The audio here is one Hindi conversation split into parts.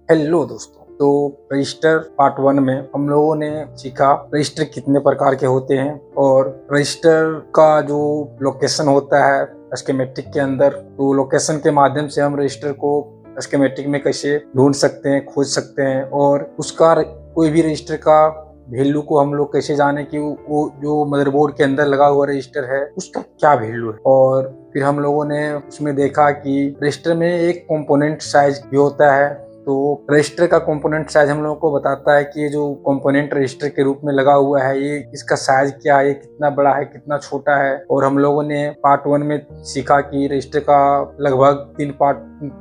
हेलो दोस्तों। तो रजिस्टर पार्ट 1 में हम लोगों ने सीखा रजिस्टर कितने प्रकार के होते हैं और रजिस्टर का जो लोकेशन होता है स्कीमेटिक के अंदर, तो लोकेशन के माध्यम से हम रजिस्टर को स्कीमेटिक में कैसे ढूंढ सकते हैं, खोज सकते हैं और उसका कोई भी रजिस्टर का वैल्यू को हम लोग कैसे जाने कि वो जो मदरबोर्ड के अंदर लगा हुआ रजिस्टर है उसका क्या वैल्यू है। और फिर हम लोगों ने उसमें देखा कि रजिस्टर में एक कंपोनेंट साइज भी होता है। तो रजिस्टर का कंपोनेंट साइज हम लोगों को बताता है कि ये जो कंपोनेंट रजिस्टर के रूप में लगा हुआ है ये इसका साइज क्या है, कितना बड़ा है, कितना छोटा है। और हम लोगों ने पार्ट 1 में सीखा कि रजिस्टर का लगभग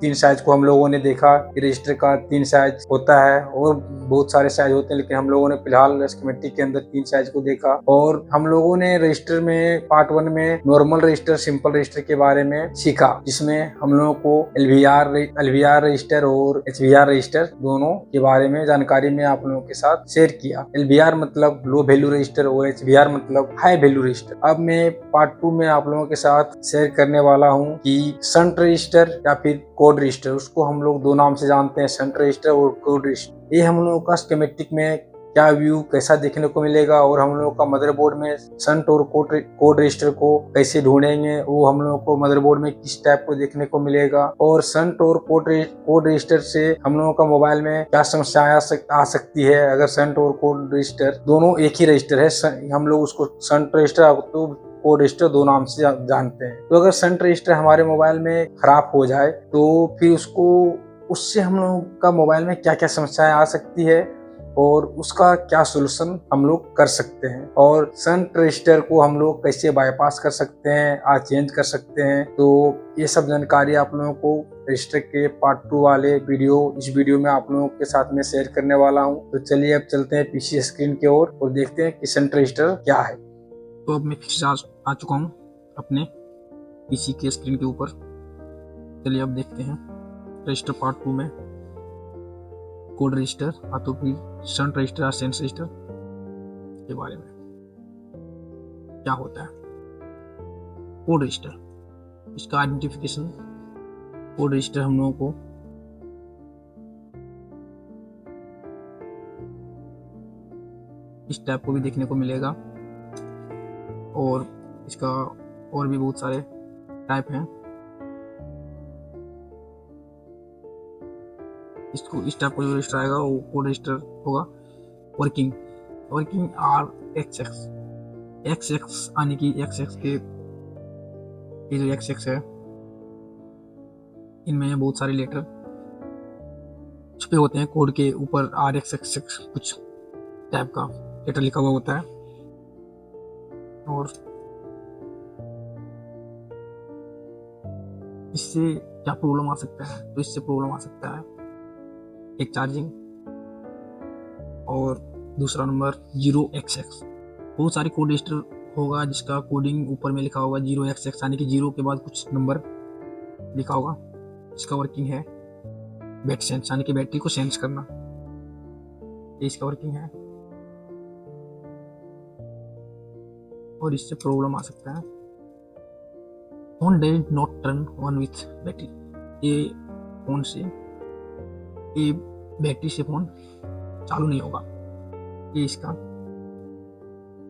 3 साइज को हम लोगों ने देखा कि रजिस्टर का 3 साइज होता है और बहुत सारे साइज होते हैं, लेकिन हम लोगों ने फिलहाल स्कीमेटिक के अंदर 3 साइज को देखा। और हम लोगों ने रजिस्टर में पार्ट 1 में नॉर्मल रजिस्टर, सिंपल रजिस्टर के बारे में सीखा, जिसमें हम लोगों को एलवीआर रजिस्टर और एचवीआर रजिस्टर दोनों के बारे में जानकारी में आप लोगों के साथ शेयर किया। एलवीआर मतलब लो वैल्यू रजिस्टर और एचवीआर मतलब हाई वैल्यू रजिस्टर। अब मैं पार्ट 2 में आप लोगों के साथ शेयर करने वाला हूँ कि शंट रजिस्टर या फिर कोड रजिस्टर, उसको हम लोग दो नाम से जानते हैं, शंट रजिस्टर और कोड रजिस्टर। ये हम लोगों का स्कीमेटिक में क्या व्यू कैसा देखने को मिलेगा और हम लोगों का मदरबोर्ड में शंट और कोड रजिस्टर को कैसे ढूंढेंगे, वो हम लोगों को मदरबोर्ड में किस टाइप को देखने को मिलेगा। और शंट और कोड रजिस्टर से हम लोगों का मोबाइल में क्या समस्या आ सकती है अगर शंट और कोड रजिस्टर दोनों एक ही रजिस्टर है। हम लोग उसको शंट रजिस्टर तो कोड रजिस्टर दो नाम से जानते हैं। तो अगर शंट रजिस्टर हमारे मोबाइल में खराब हो जाए तो फिर उससे हम लोगों का मोबाइल में क्या क्या समस्याएं आ सकती है और उसका क्या सोल्यूशन हम लोग कर सकते हैं, और शंट रजिस्टर को हम लोग कैसे बाईपास कर सकते हैं, चेंज कर सकते हैं। तो ये सब जानकारी आप लोगों को रजिस्टर के पार्ट 2 वाले इस वीडियो में आप लोगों के साथ में शेयर करने वाला हूँ। तो चलिए अब चलते हैं पीसी स्क्रीन की ओर और देखते हैं कि शंट रजिस्टर क्या है। तो अब मैं फिर से आ चुका हूँ अपने पीसी के स्क्रीन के ऊपर। चलिए अब देखते हैं रजिस्टर पार्ट 2 में कोड रजिस्टर तो फिर शंट रजिस्टर या सेंस रजिस्टर के बारे में क्या होता है। कोड रजिस्टर, इसका आइडेंटिफिकेशन। कोड रजिस्टर हम लोगों को इस टाइप को भी देखने को मिलेगा और इसका और भी बहुत सारे टाइप हैं। इसको इस टाइप का जो रजिस्टर आएगा वो कोड रजिस्टर होगा। वर्किंग एक्स आने की एक्स के ये जो एक्स है इनमें बहुत सारे लेटर छुपे होते हैं। कोड के ऊपर RXX कुछ टाइप का लेटर लिखा हुआ होता है। और इससे क्या प्रॉब्लम आ सकता है, तो इससे प्रॉब्लम आ सकता है एक चार्जिंग और दूसरा नंबर 0xx। बहुत सारे कोड रजिस्टर होगा जिसका कोडिंग ऊपर में लिखा होगा 0xx, यानी कि 0 के बाद कुछ नंबर लिखा होगा। इसका वर्किंग है बैट सेंस, यानी कि बैटरी को सेंस करना, ये इसका वर्किंग है। और इससे प्रॉब्लम आ सकता है phone does not turn on with battery. ये फोन से ये बैटरी से फोन चालू नहीं होगा, ये इसका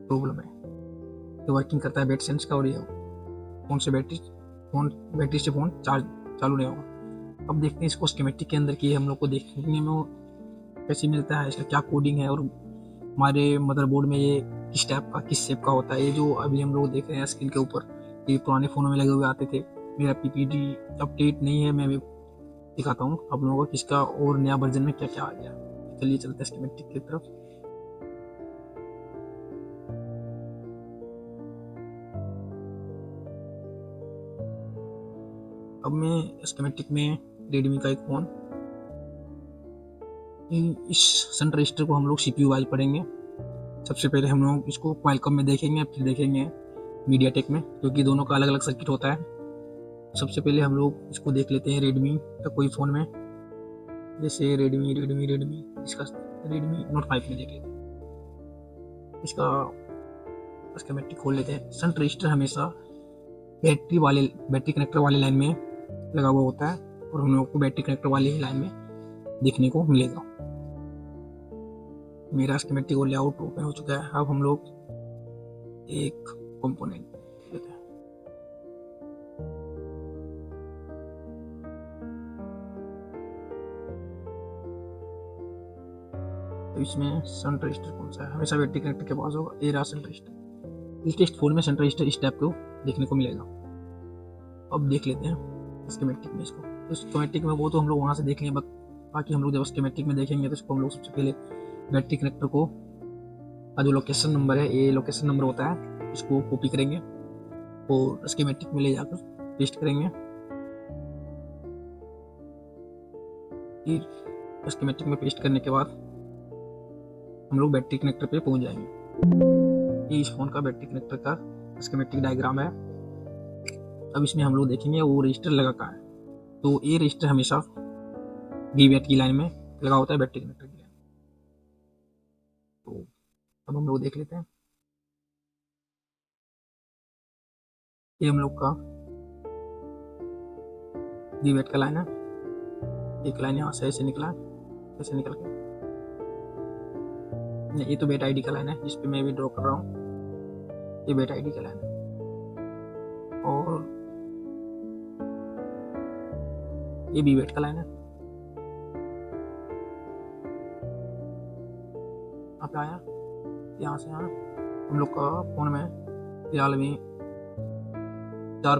प्रॉब्लम है। ये वर्किंग करता है बैट सेंस का और ये बैटरी से फोन चालू नहीं होगा। अब देखते हैं इसको स्कीमेटिक के अंदर कि हम लोग को देखने में कैसे मिलता है, इसका क्या कोडिंग है और हमारे मदरबोर्ड में ये किस टाइप का किस शेप का होता है। ये जो अभी हम लोग देख रहे हैं स्क्रीन के ऊपर, ये पुराने फ़ोनों में लगे हुए आते थे। मेरा PPT अपडेट नहीं है, मैं अभी दिखाता हूँ आप लोगों को किसका और नया वर्जन में क्या क्या आ गया। चलिए चलते हैं स्कीमेटिक की तरफ। अब मैं स्कीमेटिक में रेडमी का एक फ़ोन, इस शंट रजिस्टर को हम लोग CPU वाइज पढ़ेंगे। सबसे पहले हम लोग इसको क्वालकॉम में देखेंगे, फिर देखेंगे मीडियाटेक में, क्योंकि दोनों का अलग अलग सर्किट होता है। सबसे पहले हम लोग इसको देख लेते हैं रेडमी का कोई फ़ोन में, जैसे रेडमी इसका रेडमी नोट 5 में देख लेते हैं। इसका स्कीमेटिक खोल लेते हैं। शंट रजिस्टर हमेशा बैटरी कनेक्टर वाले लाइन में लगा हुआ होता है और हम लोग को बैटरी कनेक्टर वाली लाइन में देखने को मिलेगा। मेरा स्कीमेटिक और लेआउट ओपन हो चुका है। अब हम लोग एक कंपोनेंट लेते हैं। तो इसमें सेंटर रजिस्टर कौन सा है? हमेशा बैटरी कनेक्टर के पास होगा। ये रहा सेंटर रजिस्टर। इस टेस्ट 4 में सेंटर रजिस्टर इस टाइप को देखने को मिलेगा। अब देख लेते हैं स्कीमेटिक में इसको। तो स्कीमेटिक में वो तो हम लोग वहाँ से देख लेंगे, बाकी हम लोग जब स्कीमेटिक में देखेंगे तो इसको हम लोग सबसे पहले बैटरी कनेक्टर को का जो लोकेशन नंबर है, ये लोकेशन नंबर होता है, इसको कॉपी करेंगे और स्कीमेटिक में ले जाकर पेस्ट करेंगे। फिर स्कीमेटिक में पेस्ट करने के बाद हम लोग बैटरी कनेक्टर पे पहुंच जाएंगे। ये इस फोन का बैटरी कनेक्टर का स्कीमेटिक डायग्राम है। अब इसमें हम लोग देखेंगे वो रजिस्टर लगा कहाँ है। तो ये रजिस्टर हमेशा वीवैट की लाइन में लगा होता है, बैटरी कनेक्टर की लाइन। तो अब हम लोग देख लेते हैं। ये हम लोग का वीवैट का लाइन है। एक लाइन यहाँ से ऐसे निकला है, ऐसे निकल के नहीं, ये तो बेट आईडी का लाइन है जिस पे मैं भी ड्रॉ कर रहा हूँ। ये बेट आईडी का लाइन है और ये भी वेट का लाइन है। यहाँ पे आया, यहाँ से यहाँ हम लोग का फोन में फिलहाल में 4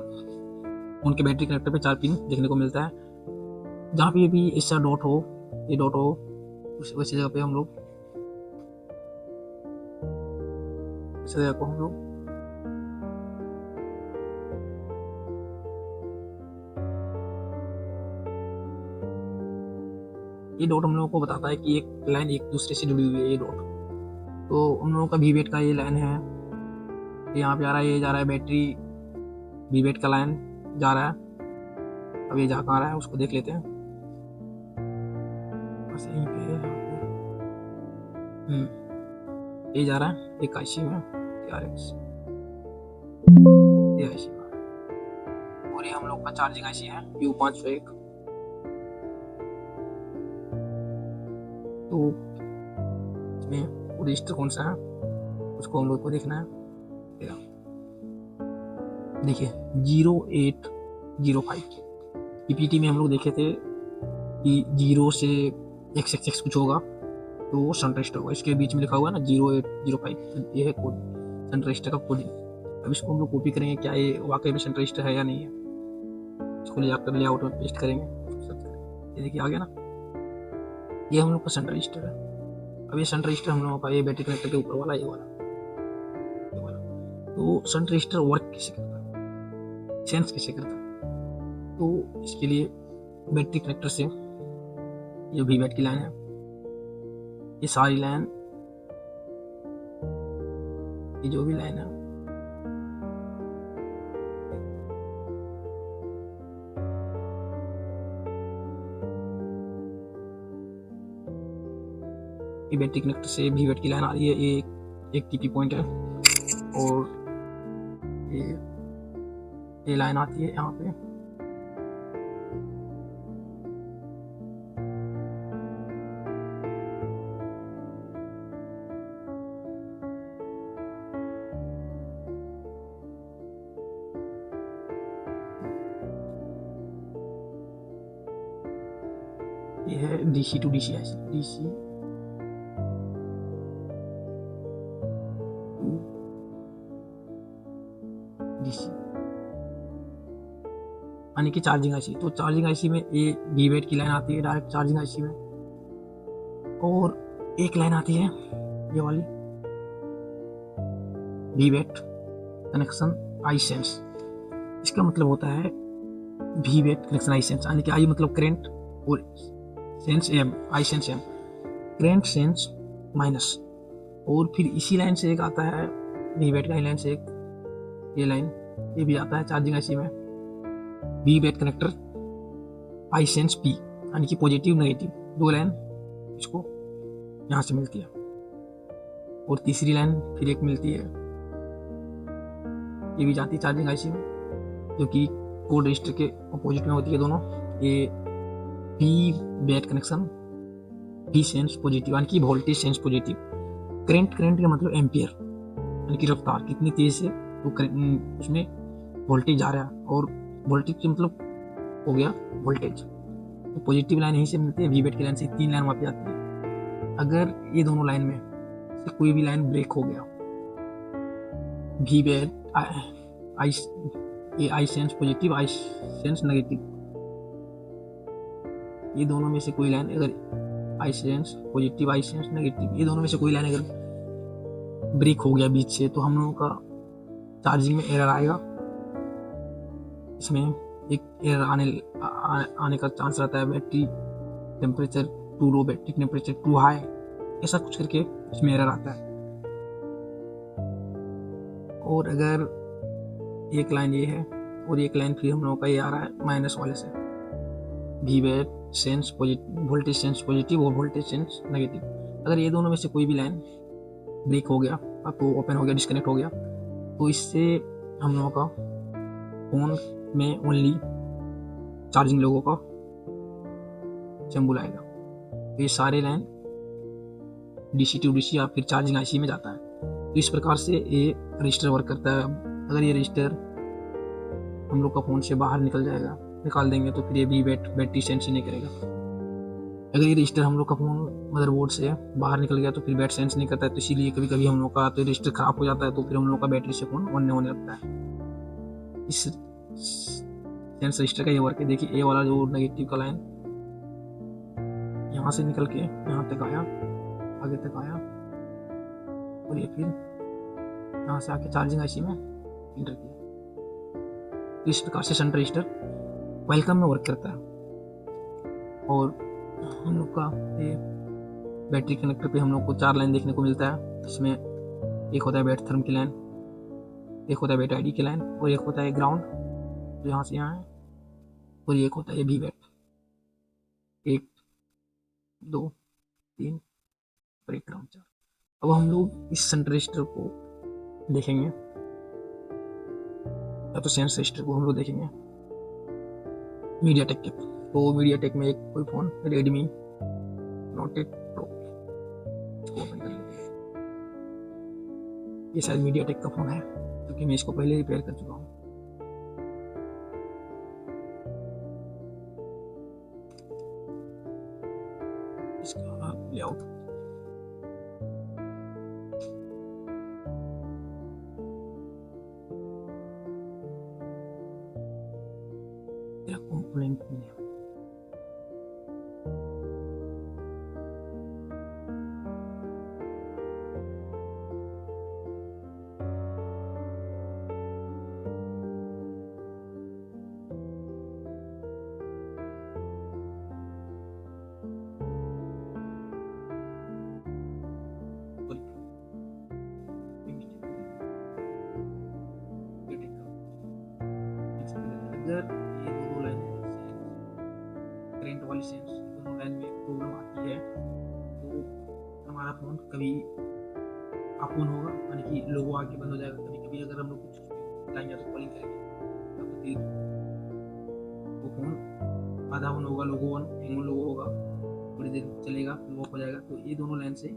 फोन के बैटरी कनेक्टर पे 4 पिन देखने को मिलता है। जहाँ पे भी ऐसा डॉट हो, ये डॉट हो, वैसी जगह पे हम लोग इस जगह को हम लोग ये डॉट हम लोगों को बताता है कि एक लाइन एक दूसरे से जुड़ी हुई है। ये डॉट तो उन लोगों का वीवेट का ये लाइन है, यहाँ पे आ रहा है, ये जा रहा है बैटरी वीवेट का लाइन जा रहा है। अब ये जा कहाँ रहा है उसको देख लेते हैं। बस यहीं पे ये जा रहा है एक आईसी में TRX, ये आईसी में, और ये हम लोग का चार्जिंग आईसी है U501। तो इसमें रजिस्टर कौन सा है उसको हम लोग को देखना है। देखिए 0805 पीपीटी में हम लोग देखे थे कि 0 से XXX कुछ होगा तो वो सन रजिस्टर होगा। इसके बीच में लिखा हुआ है ना 0805, ये है कोड, सन रजिस्टर का कोडिंग। अब इसको हम लोग कॉपी करेंगे, क्या ये वाकई में सन रजिस्टर है या नहीं है। इसको ले जाकर लेआउट में पेस्ट करेंगे। ये देखिए आ गया ना, ये हम लोग का सन रजिस्टर है। अब ये सन रजिस्टर हम लोगों का ये बैटरी कनेक्टर के ऊपर वाला ये वाला। तो सन रजिस्टर वर्क कैसे करता है, सेंस कैसे करता है, तो इसके लिए बैटरी कनेक्टर से ये वीवैट की लाइन है, ये सारी लाइन, ये जो भी लाइन है ये बैटरी कनेक्टर से वीवैट की लाइन आ रही है। ये एक टीपी पॉइंट है और ये लाइन आती है यहाँ पे। ये है DC to DC IC, DC DC यानी कि चार्जिंग आईसी। तो चार्जिंग आईसी में ये वीवैट की लाइन आती है डायरेक्ट चार्जिंग आईसी में, और एक लाइन आती है ये वाली वीवैट कनेक्शन आई सेंस। इसका मतलब होता है वीवैट कनेक्शन आई सेंस, यानी कि आई मतलब करंट और sense M, I sense M, current sense minus. और फिर इसी लाइन से एक आता है वीवैट का लाइन से एक ये लाइन, ये भी आता है चार्जिंग आईसी में, वीवैट कनेक्टर आई सेंस पी, यानी कि पॉजिटिव नेगेटिव, 2 लाइन इसको यहाँ से मिलती है। और तीसरी लाइन फिर एक मिलती है, ये भी जाती है चार्जिंग आईसी में, जो कि कोड रजिस्टर के अपोजिट में होती है दोनों। ये वीवैट कनेक्शन वी सेंस पॉजिटिव यानी कि वोल्टेज सेंस पॉजिटिव। करंट का मतलब एम्पियर यानी कि रफ्तार, कितनी तेज से तो उसमें वोल्टेज जा रहा है, और वोल्टेज का मतलब हो गया वोल्टेज। तो पॉजिटिव लाइन यहीं से मिलती है, वी वेट की लाइन से 3 लाइन वहाँ पे आती है। अगर ये दोनों लाइन में से कोई भी लाइन ब्रेक हो गया, we wait I sense positive, I sense negative, ये दोनों में से कोई लाइन अगर I sense positive, I sense negative, ये दोनों में से कोई लाइन अगर ब्रेक हो गया बीच से, तो हम लोगों का चार्जिंग में एरर आएगा। इसमें एक एरर आने का चांस रहता है, battery temperature too low, battery temperature too high, ऐसा कुछ करके इसमें एरर आता है। और अगर एक लाइन ये है और एक लाइन फिर हम लोगों का ये आ रहा है माइनस वाले से, we wait sense positive, voltage sense positive और वोल्टेज सेंस नेगेटिव। अगर ये दोनों में से कोई भी लाइन ब्रेक हो गया, तो ओपन हो गया, डिस्कनेक्ट हो गया, तो इससे हम लोगों का फोन में ओनली चार्जिंग लोगों का सिंबल आएगा। तो ये सारे लाइन डीसी टू डीसी या फिर चार्जिंग आईसी में जाता है। तो इस प्रकार से ये रजिस्टर वर्क करता है। अगर ये रजिस्टर हम लोग का फ़ोन से बाहर निकाल देंगे तो फिर ये भी बैटरी सेंस ही नहीं करेगा। अगर ये रजिस्टर हम लोग का फ़ोन मदरबोर्ड से बाहर निकल गया तो फिर बैटरी सेंस नहीं करता है। तो इसीलिए कभी कभी हम लोग का तो रजिस्टर खराब हो जाता है, तो फिर हम लोग का बैटरी से फ़ोन ऑन नहीं होने लगता है। इस सेंस रजिस्टर का ये वर्क है। देखिए, ये वाला जो नेगेटिव का लाइन यहाँ से निकल के यहाँ तक आया, आगे तक आया, और ये फिर यहाँ से आके चार्जिंग आईसी में इंटर किया। तो इस प्रकार से शंट रजिस्टर वेलकम में वर्क करता है। और हम लोग का ये बैटरी कनेक्टर पे हम लोग को 4 लाइन देखने को मिलता है। इसमें एक होता है बैट थर्म की लाइन, एक होता है बैट आईडी की लाइन, और एक होता है ग्राउंड जो यहाँ से यहाँ है, और एक होता है वी बैट, 1 2 3 और 1 ग्राउंड 4। अब हम लोग इस शंट रजिस्टर को देखेंगे, या तो सेंस रजिस्टर को हम लोग देखेंगे मीडियाटेक के। तो मीडियाटेक में एक कोई फ़ोन रेडमी नोट 8 प्रो, इसको ओपन कर लेते हैं। ये शायद मीडियाटेक का फ़ोन है क्योंकि मैं इसको पहले रिपेयर कर चुका हूँ। इसका लेआउट कंपोनेंट में अगर ये दोनों लाइन करंट वाली सेंस दोनों लाइन में प्रॉब्लम आती है तो हमारा फ़ोन कभी ऑन होगा, यानी कि लोगो आके बंद हो जाएगा। कभी कभी अगर हम लोग कुछ लाएंगे तो कॉलिंग करेंगे तो फिर वो फ़ोन आधा ऑन होगा, लोगो ऑन, हैंग लोगो होगा, थोड़ी देर चलेगा, फिर ऑफ हो जाएगा। तो ये दोनों लाइन से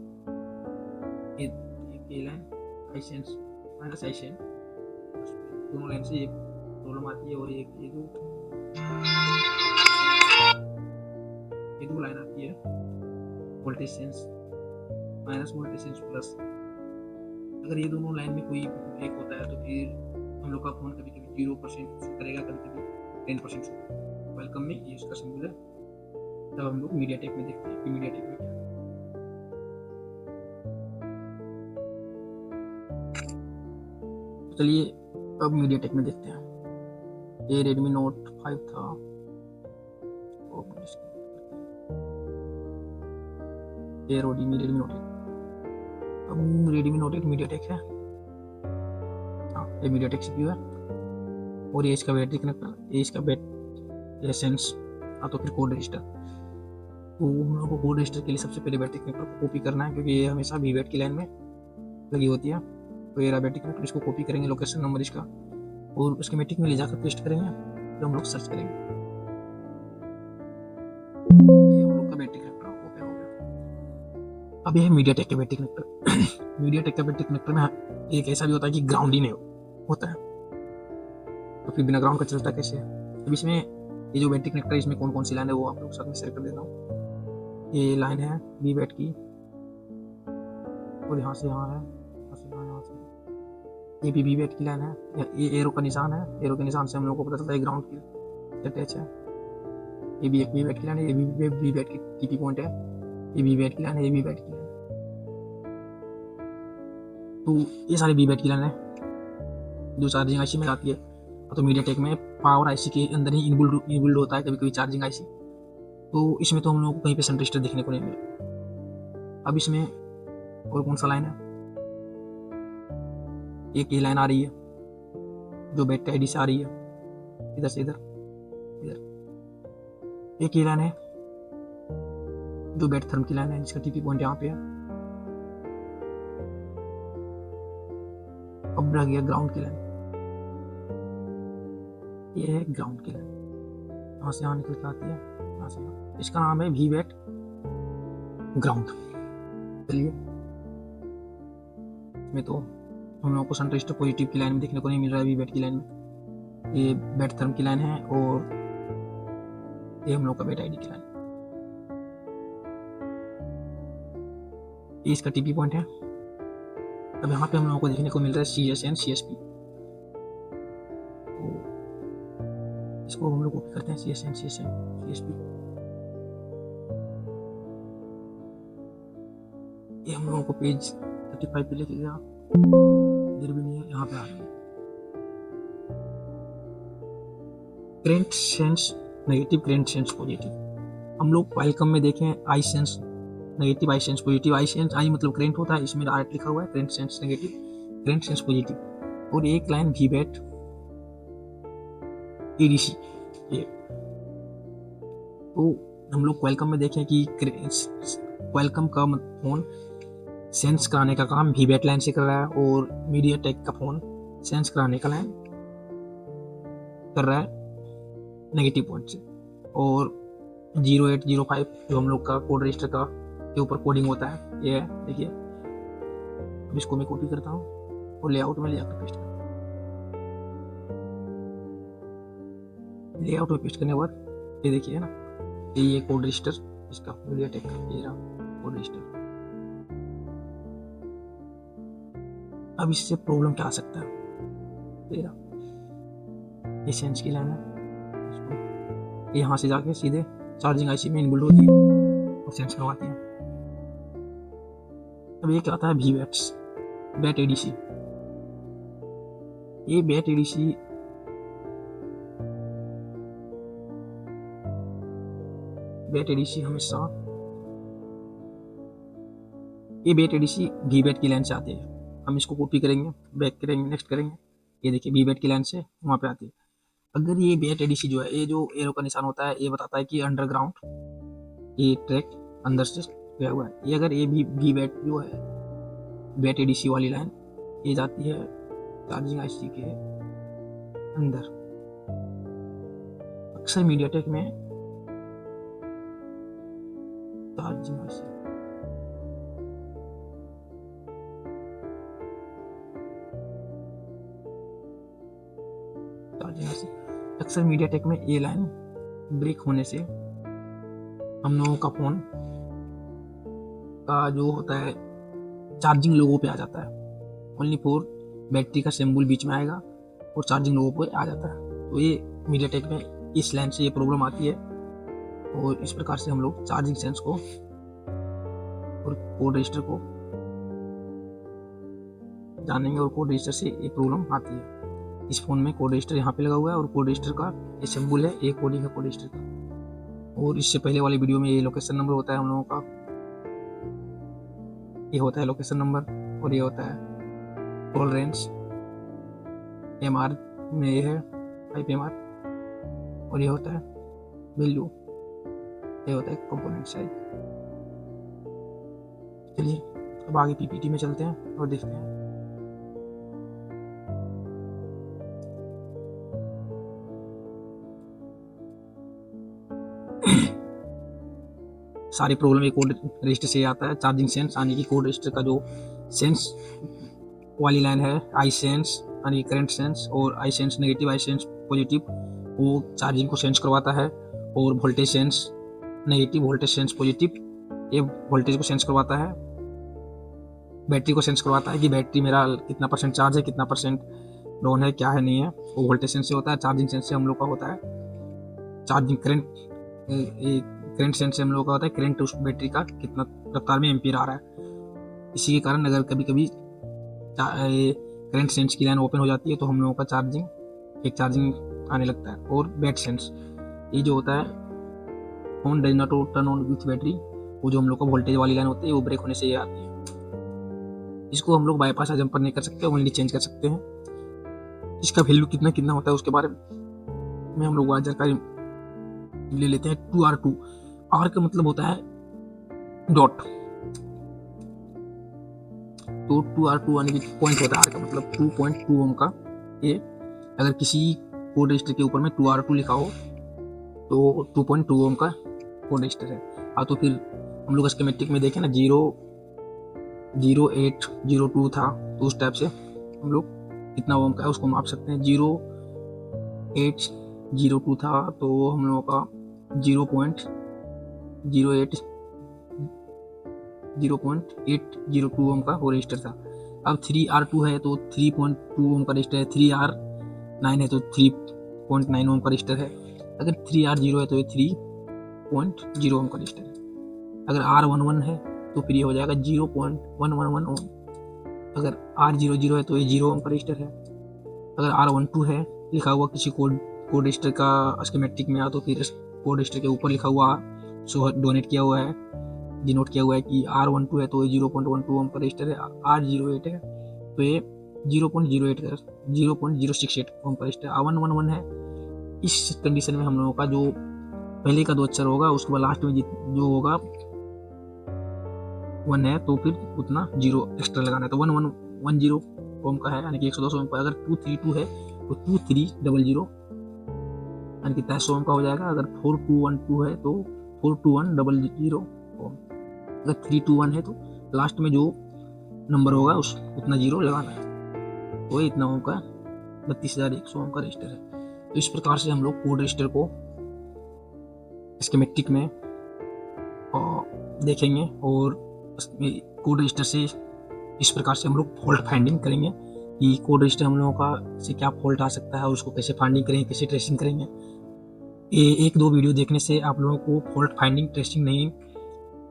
ये line I sense minus I sense, दोनों लाइन से ये प्रॉब्लम आती है। और ये दो लाइन आती है voltage sense minus, voltage sense plus. अगर ये दोनों लाइन में कोई ब्रेक होता है तो फिर हम लोग का फ़ोन कभी कभी 0% शो करेगा, कभी कभी 10% शो। वेलकम में ये इसका सिंबल है। तब हम लोग मीडियाटेक में देखते हैं कि मीडियाटेक में क्या है। चलिए अब मीडियाटेक में देखते हैं। ये रेडमी नोट 5 था, ये रेडमी नोट 8। अब रेडमी नोट 8 मीडियाटेक है, हाँ ये मीडियाटेक सीपीयू है। और ये इसका बैटरी कनेक्टर, ये इसका ये सेंस, तो फिर कोड रजिस्टर। तो हम लोग को कोड रजिस्टर के लिए सबसे पहले बैटरी कनेक्टर को कॉपी करना है, क्योंकि ये हमेशा वी वेट की लाइन में लगी होती है। तो ये बैटरी कनेक्टर, इसको कॉपी करेंगे लोकेशन नंबर इसका, और स्कीमेटिक में ले जाकर पेस्ट करेंगे। तो हम लोग सर्च करेंगे, ये हम लोग का बैटरी कनेक्टर ओपन हो गया। अब ये है मीडिया टेक का बैटरी कनेक्टर। मीडिया टेक का बैटरी कनेक्टर में एक ऐसा भी होता है कि ग्राउंड ही नहीं होता है, तो फिर बिना ग्राउंड का चलता कैसे है। अब इसमें ये जो बैटरी कनेक्टर है इसमें कौन कौन सी लाइन है वो आप लोग साथ में शेयर कर देता हूँ। ये लाइन है वी बैट की, और यहाँ से यहाँ है, यहाँ से यहाँ से ये भी वी बैट की लाइन है। ये एरो का निशान है, एरो के निशान से हम लोग को पता चलता है ग्राउंड की अटैच है। ये भी एक वी बैट की लाइन है, ये भी वी बैट की टीपी पॉइंट है, ये वी बैट की लाइन है, ये वी बैट की लाइन है। तो ये सारी वी बैट की लाइन है जो चार्जिंग आईसी में आती है। तो मीडिया टेक में पावर आईसी के अंदर ही इनबिल्ड होता है कभी कभी चार्जिंग आईसी, तो इसमें तो हम लोगों को कहीं पे सन रजिस्टर देखने को नहीं मिला। अब इसमें और कौन सा लाइन है, एक ये लाइन आ रही है जो बैटरी आईडी से आ रही है, इधर से इधर इधर। एक ये लाइन है जो बैट थर्म की लाइन है जिसका टीपी पॉइंट यहाँ पे है। अब रह गया ग्राउंड की लाइन, ये है ग्राउंड की लाइन, यहाँ से यहाँ निकल के आती है, यहाँ से यहाँ। इसका नाम है वी बैट ग्राउंड। चलिए, इसमें तो हम लोगों को सन रजिस्टर पॉजिटिव की लाइन में देखने को नहीं मिल रहा है वी बैट की लाइन में। ये बैट थर्म की लाइन है और ये हम लोग का बैट आईडी की लाइन, ये इसका टीपी पॉइंट है। अब यहाँ पे हम लोगों को देखने को मिल रहा है CSN CSP, तो इसको हम लोग कॉपी करते हैं CSN CSP। ये हम लोगों को पेज 35 पे लेके गया, इधर भी नहीं है, यहाँ पे आ रहा है। Current sense negative, current sense positive. हम लोग वेलकम में देखें आई sense negative, I sense positive. I sense I मतलब करेंट होता है, इसमें डायरेक्ट लिखा हुआ है current sense negative, current sense positive. और एक लाइन वी बैट ADC, ये तो हम लोग वेलकम में देखें कि वेलकम का फोन सेंस कराने का काम वी बैट लाइन से कर रहा है और मीडिया टेक का फोन सेंस कराने का लाइन कर रहा है नेगेटिव पॉइंट से। और 0805 जो हम लोग का कोड रजिस्टर का के ऊपर कोडिंग होता है, ये है देखिए। अब इसको मैं कॉपी करता हूँ और लेआउट में ले जाकर पेस्ट करता हूँ। लेआउट में पेस्ट करने के बाद ये देखिए है ना, ये कोड रजिस्टर इसका मीडिया टेक का, ये रहा कोड रजिस्टर। अब इससे प्रॉब्लम क्या आ सकता है, ये रहा, ये सेंस की लाइन है, यहाँ से जाके सीधे चार्जिंग आईसी में इनबिल्ड होती है और सेंस करवाती है। अब ये क्या आता है वी बैट्स बैट ADC। ये बैट ADC हमेशा ये बैट ADC वी बैट की लाइन से आती है। हम इसको कॉपी करेंगे, बैक करेंगे, नेक्स्ट करेंगे, ये देखिए वी बैट की लाइन से वहाँ पे आती है। अगर ये बैट ADC जो है, ये जो एरो का निशान होता है ये बताता है कि अंडरग्राउंड ये ट्रैक अंदर से गया हुआ है। ये अगर ये भी वी बैट जो है बैट ADC वाली लाइन ये जाती है चार्जिंग आईसी के अंदर। अक्सर मीडियाटेक में चार्जिंग आईसी अक्सर मीडियाटेक में ये लाइन ब्रेक होने से हम लोगों का फोन का जो होता है चार्जिंग लोगो पे आ जाता है। ओनली फॉर बैटरी का सिंबल बीच में आएगा और चार्जिंग लोगो पे आ जाता है। तो ये मीडियाटेक में इस लाइन से ये प्रॉब्लम आती है और इस प्रकार से हम लोग चार्जिंग सेंस को और कोड रजिस्टर को जानेंगे और कोड रजिस्टर से ये प्रॉब्लम आती है। इस फोन में कोड रजिस्टर यहाँ पे लगा हुआ है और कोड रजिस्टर का ये सिंबल है, एक कोडिंग है कोड रजिस्टर का। और इससे पहले वाले वीडियो में ये लोकेशन नंबर होता है हम लोगों का, ये होता है लोकेशन नंबर और ये होता है टॉलरेंस। MR में ये है IPMR और ये होता है वैल्यू, ये होता है कंपोनेंट साइज। चलिए अब आगे PPT में चलते हैं और देखते हैं। सारी प्रॉब्लम एक कोड रजिस्टर से आता है। चार्जिंग सेंस यानी कि कोड रजिस्टर का जो सेंस वाली लाइन है, आई सेंस यानी करंट सेंस, और आई सेंस नेगेटिव, आई सेंस पॉजिटिव, वो चार्जिंग को सेंस करवाता है। और voltage sense negative, voltage sense positive, ये वोल्टेज को सेंस करवाता है। बैटरी को सेंस करवाता है कि बैटरी मेरा कितना परसेंट चार्ज है, कितना परसेंट डाउन है, क्या है नहीं है, वो वोल्टेज सेंस से होता है। चार्जिंग सेंस से हम लोग का होता है चार्जिंग करंट सेंस से हम लोग का होता है करंट उस बैटरी का कितना रफ्तार में एम्पीयर आ रहा है। इसी के कारण अगर कभी कभी करंट सेंस की लाइन ओपन हो जाती है तो हम लोगों का चार्जिंग आने लगता है। और बैट सेंस, ये जो होता है on does not turn on with battery, वो जो हम लोग का वोल्टेज वाली लाइन होती है वो ब्रेक होने से ये आती है। इसको हम लोग बाईपास या जंपर नहीं कर सकते, ओनली चेंज कर सकते हैं। इसका वैल्यू कितना कितना होता है उसके बारे में हम लोग आज जानकारी ले लेते हैं। 2R2, आर का मतलब होता है डॉट, तो 2R2 यानी कि पॉइंट होता है, आर का मतलब 2.2 ओम का। ये अगर किसी कोड रजिस्टर के ऊपर में 2R2 लिखा हो तो 2.2 ओम का कोड रजिस्टर है। तो फिर हम लोग स्कीमेटिक में देखें ना, 0802 था, तो उस टाइप से हम लोग कितना ओम का है उसको माप सकते हैं। 0802 था तो हम लोगों का 0.802 ओम का वो रजिस्टर था। अब 3R2 है तो 3.2 ओम का रजिस्टर है। 3R9 है तो 3.9 ओम का रजिस्टर है। अगर 3R0 है तो ये 3.0 ओम का रजिस्टर है। अगर R11 है तो फिर ये हो जाएगा 0.111 ओम। अगर R00 है तो ये 0 ओम का रजिस्टर है। अगर R12 है लिखा हुआ किसी कोड रजिस्टर का स्कीमेटिक में, तो फिर कोड रजिस्टर के ऊपर लिखा हुआ सो डोनेट किया हुआ है, डिनोट किया हुआ है कि R12 है तो ये 0.12 ओम का रजिस्टर है। R08 है तो ये 0.068 ओम का रजिस्टर। R111 है। इस कंडीशन में हम लोगों का जो पहले का 2 अक्षर होगा उसके बाद लास्ट में जो होगा 1 है तो फिर उतना 0 एक्स्ट्रा लगाना है। तो 1110 ओम का है यानी कि 110 ओम का। अगर 232 है तो 2300 यानी कि 300 ओम का हो जाएगा। अगर 4212 है तो 42100 ओम। अगर 321 है तो लास्ट में जो नंबर होगा उतना 0 लगाना है। तो इतना ओम का 32100 ओम का रजिस्टर है। तो इस प्रकार से हम लोग कोड रजिस्टर को स्कीमेटिक में देखेंगे और कोड रजिस्टर से इस प्रकार से हम लोग फॉल्ट फाइंडिंग करेंगे कि कोड रजिस्टर हम लोगों का से क्या फॉल्ट आ सकता है और उसको कैसे फाइंडिंग करेंगे, कैसे ट्रेसिंग करेंगे। ये 1-2 वीडियो देखने से आप लोगों को फॉल्ट फाइंडिंग ट्रेसिंग नहीं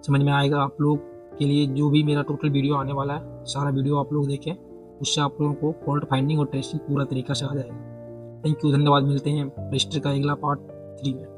समझ में आएगा। आप लोग के लिए जो भी मेरा टोटल वीडियो आने वाला है सारा वीडियो आप लोग देखें, उससे आप लोगों को फॉल्ट फाइंडिंग और ट्रेसिंग पूरा तरीका से आ जाएगा। थैंक यू, धन्यवाद। मिलते हैं रजिस्टर का अगला पार्ट 3 में।